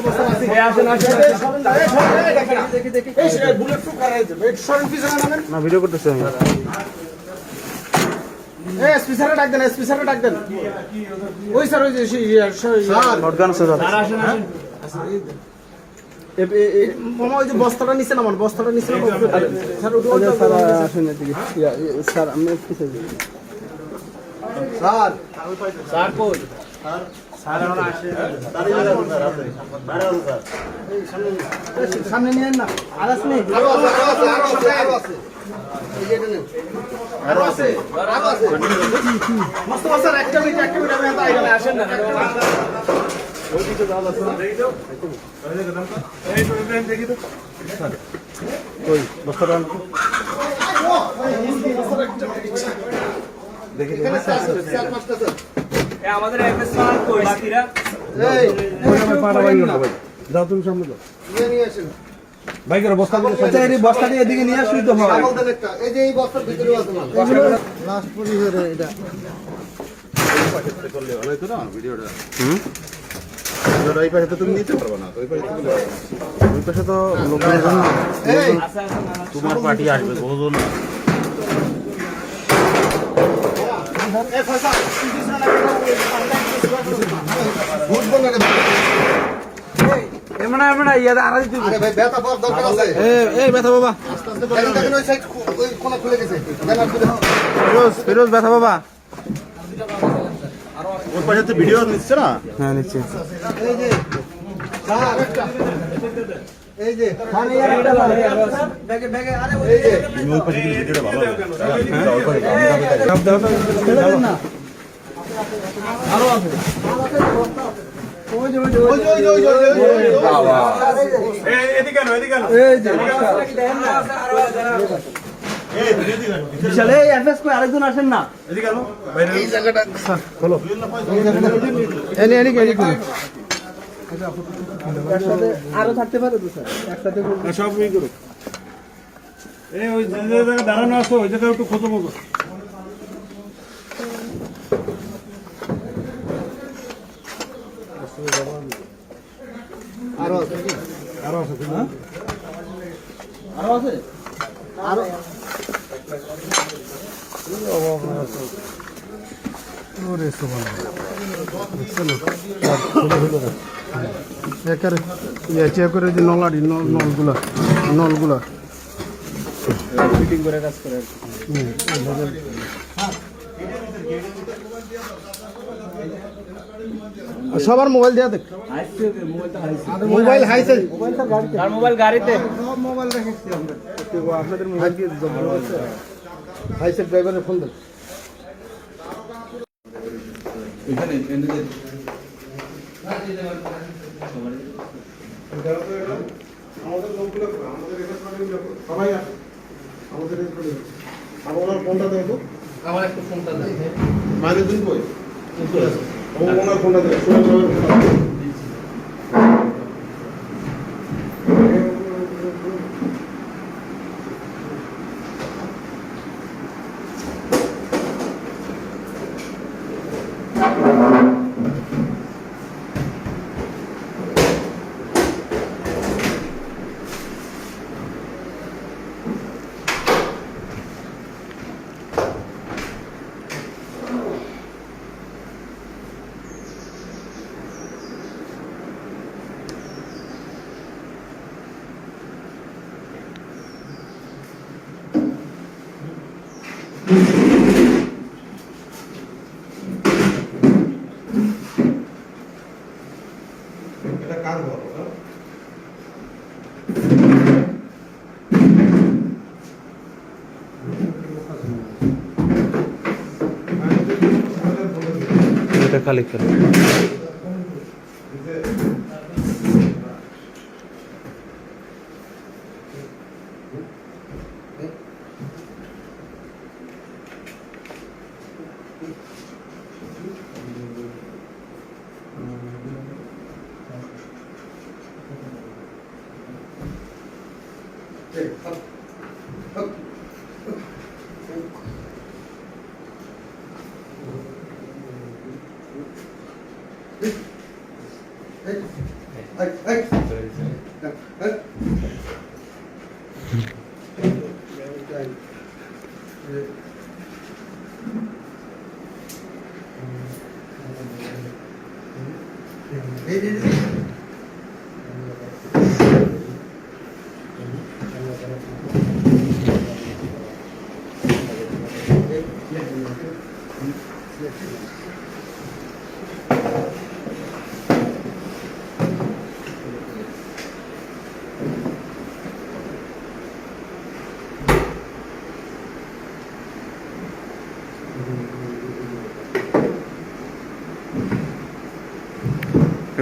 বস্তা আছে আসেন দেখি এই বুলেট প্রুফ করাই দেব এই শরণ পিছনে নামেন না ভিডিও করতেছি আমি এই স্পিসারে ডাক দেন ওই স্যার ওই যে স্যার নটগান স্যার আসেন মামা ওই যে বস্তাটা নিচে নামান স্যার ওটা স্যার আসেন এদিকে স্যার আমি পিছে স্যার কই সামনে নিয়ে না আর আসেনি একটা মিনিট আমি আসেন না ওইদিকে যাওয়া আছে দেখি তো কই বস্তাটা দেখি আমাদের এফএসআর কই বাকিরা এই পাড়া ভাই না ভাই যাও তুমি সামনে যাও নিয়ে আসেন বাইকের বস্তা দিয়ে এই বস্তাটি এদিকে নিয়ে আসলেই তো হয় এই যে এই বস্তার ভিতরে আছে না লাস্ট পরিবারে এটা করলে ভালো হতো না ভিডিওটা এই পাশে তো তুমি নিতে পারবে না ওই পাশে তুমি ওই পাশে তো লোকজন এই তোমার পার্টি আসবে বহুজন এই ফসা ভূত বলে রে এমনা ইয়াদা আড়াই দিতে আরে ভাই ব্যথা পাওয়ার দরকার আছে এই ব্যথা বাবা দেখেন ওই সাইড ওই কোণা খুলে গেছে জানার খুলে ফিরোজ ব্যথা বাবা ওই পাশে তো ভিডিও নিচ্ছে না হ্যাঁ নিচে এই যে স্যার একটা এই যে খালি একটা ব্যাগে আরে এই যে তুমি ওই পাশে গেলে ভিডিওটা ভালো হবে ওই পাশে ফেলে না আরো আছে ওই যে বাবা এদিকে আনো এই যে বিশাল এই অ্যাড্রেস কই আরেকজন আসেন না এদিকে আনো বাইরে এই জায়গাটা বলো এনি একসাথে আরো থাকতে পারে তো স্যার একসাথে সব ই করো এই ওই যে জায়গা দাঁড়ানো আছে ওই জায়গা একটু খোঁজো মতো আরো আছে আরো আছে হ্যাঁ আরো আছে আরো ওরে সোমান চলো একারে চেক করে যে নলগুলা ফিটিং করে কাজ করে সবার মোবাইল দেয়া দেখ মোবাইল হাইছে আর মোবাইল গাড়িতে মোবাইল রেখেছি আমরা আপনাদের মোবাইল কি হাইসে ড্রাইভারের ফোন দেন এখানে আমাদের লোকগুলো আমাদের সবাই আমাদের ওনার ফোনটা দেবো তো আমার একটা ফোনটা দেন মাঝে দিন কই ওনার ফোনটা দেবো এটা কার ঘর এটা খালি খেলো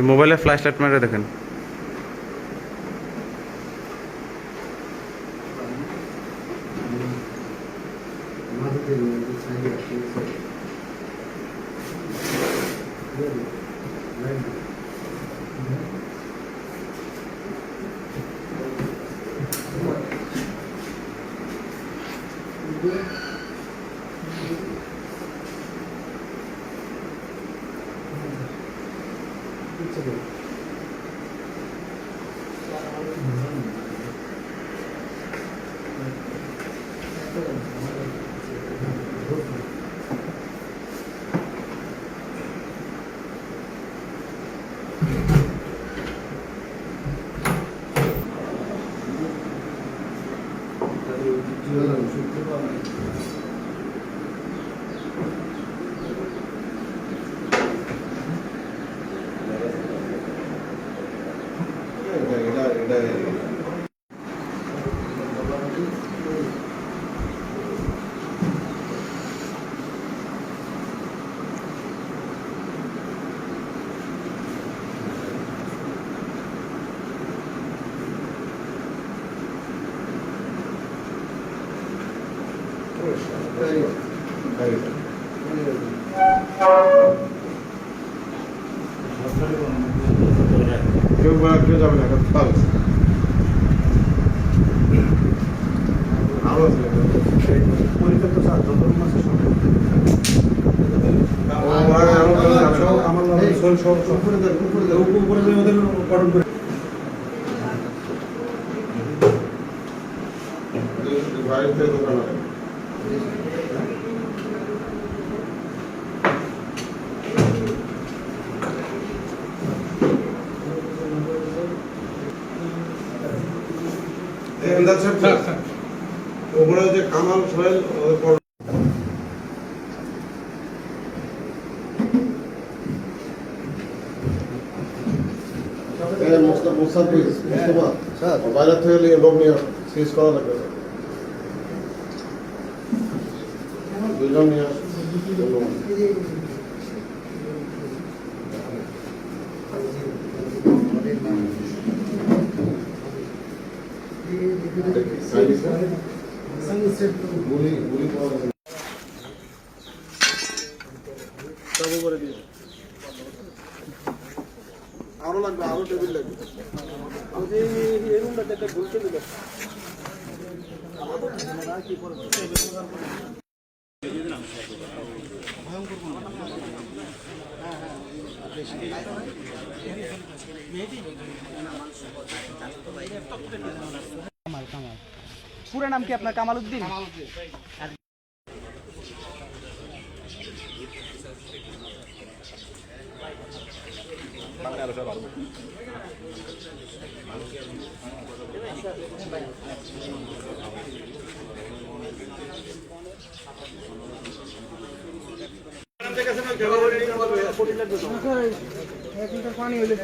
মোবাইলে ফ্ল্যাশ লাইট মেরে দেখেন। কেউ যাবে না, আরো আছে পরীক্ষা তো স্যার যত মাসে ওপরে যে কামাল সোহেল বাইরে থেকে লোক নিয়ে সিজ করা লাগবে দুজন নিয়ে আরো লাগবে, আরো টেবিল লাগবে। পুরো নাম কি আপনার? কামাল উদ্দিন। পানি হইলে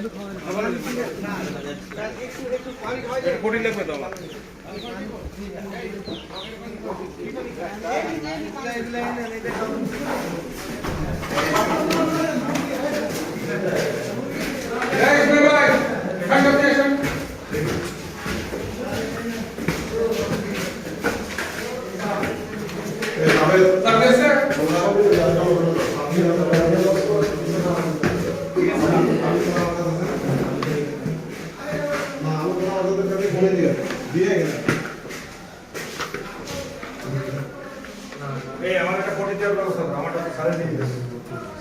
আমার একটা কোটি দেওয়ার ব্যবস্থা করো, আমারটা সাড়ে দিয়ে দিন।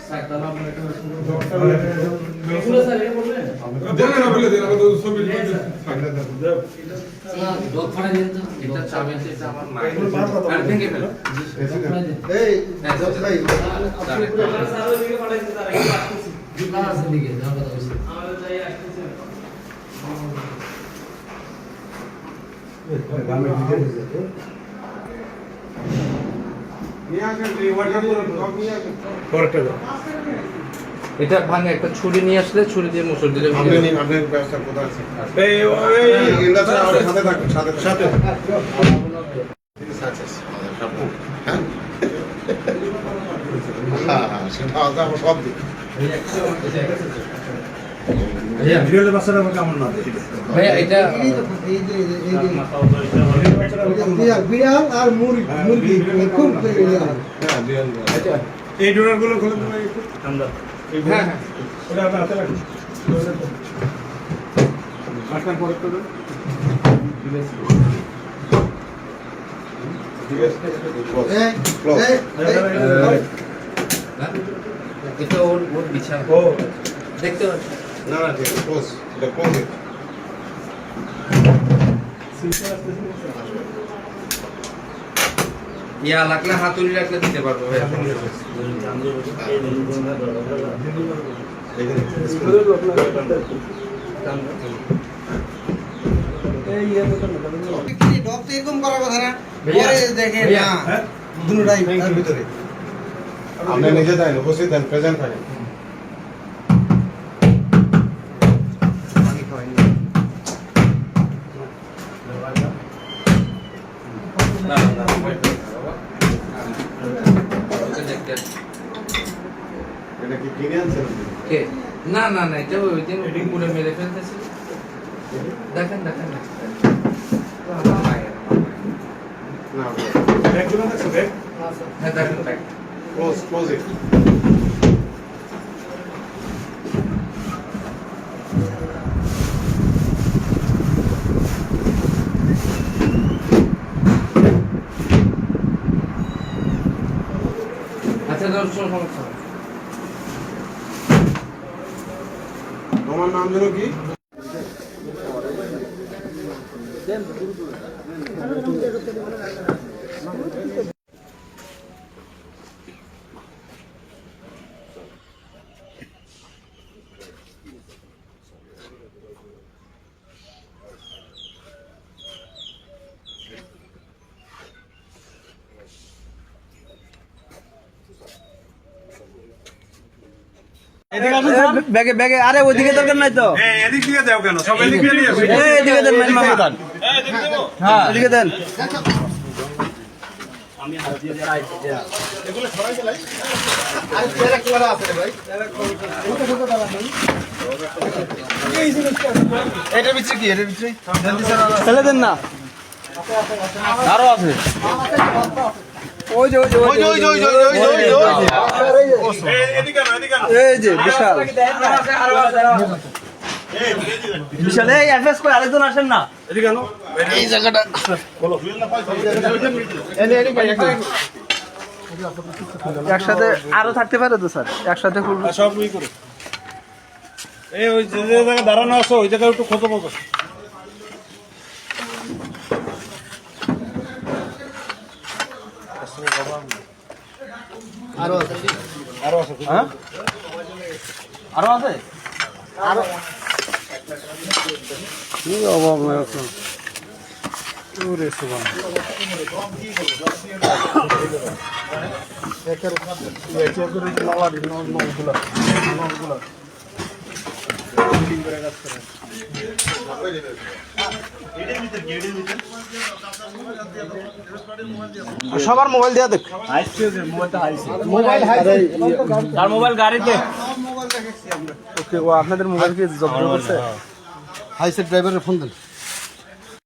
স্যার তাহলে আপনার একটা বলে দিন এই জজ ভাই এটা ভাঙে একটা ছুরি নিয়ে আসলে ছুরি দিয়ে মুসুর দিলে সব দিক বাচ্চাটা কেমন না ভাইয়া এটা বিড়াল আর মুরগি খুব এই ডোনার গুলো খুলে দেবে একটু ঠান্ডা হ্যাঁ হ্যাঁ ওটা আপনার হাতে রাখুন মাঝখান পরে তো এটা ওর বিছানা ও দেখতে পাচ্ছি না না ঠিক আছে ক্লোজ এটা ক্লোজ ইয়া লাগলে হাতুড়ি রাখলে দিতে পারবো ভাইয়া এরকম করার কথা না পরে দেখে না দুটোটাই তার ভিতরে আপনি নিজে দেন উপস্থিত দেন প্রেজেন্ট থাকেন এটা কি কিনে আনছেন কে না না না এটা ওই দিন উপরে মেরে ফেলতেছিল দেখেন দেখেন না ব্যাগ গুলো দেখছো ব্যাগ হ্যাঁ দেখেন দেখেন ক্লোজ ক্লোজ ইট আচ্ছা দর্শন সমস্যা তোমার নাম যেন কি ব্যাগে ব্যাগে আরে ওইদিকে দরকার নাই তো এদিক দিয়ে দাও কেন সব এদিক দিয়ে নিয়ে আসো এদিকে দেন মেন মামা হ্যাঁ এদিকে দেন এটা ভিতরে কি এটা ভিতরে ফেলে দেন না আরো আছে ওই যে ওই যে ওই যে ওই যে ওই যে এদিকে না এদিকে না এই যে বিশাল বিশাল এই এফএস কই আরেকজন আসেন না এদিকে আনো এই জায়গাটা একসাথে আরো থাকতে পারে তো স্যার একসাথে খুলবো সব ই করে এই ওই যে জায়গায় দাঁড়ানো আছো ওই জায়গায় একটু খোঁজো মতো আরো আছে আরো আছে হ্যাঁ আরো আছে আরো কি অভাব নাই আছে ওরে সুবহান সবার মোবাইল দিয়া দেখ মোবাইল তার মোবাইল গাড়িতে ওকে ও আপনাদের মোবাইল কি জব্দ করছে হাইসেট ড্রাইভারের ফোন দেন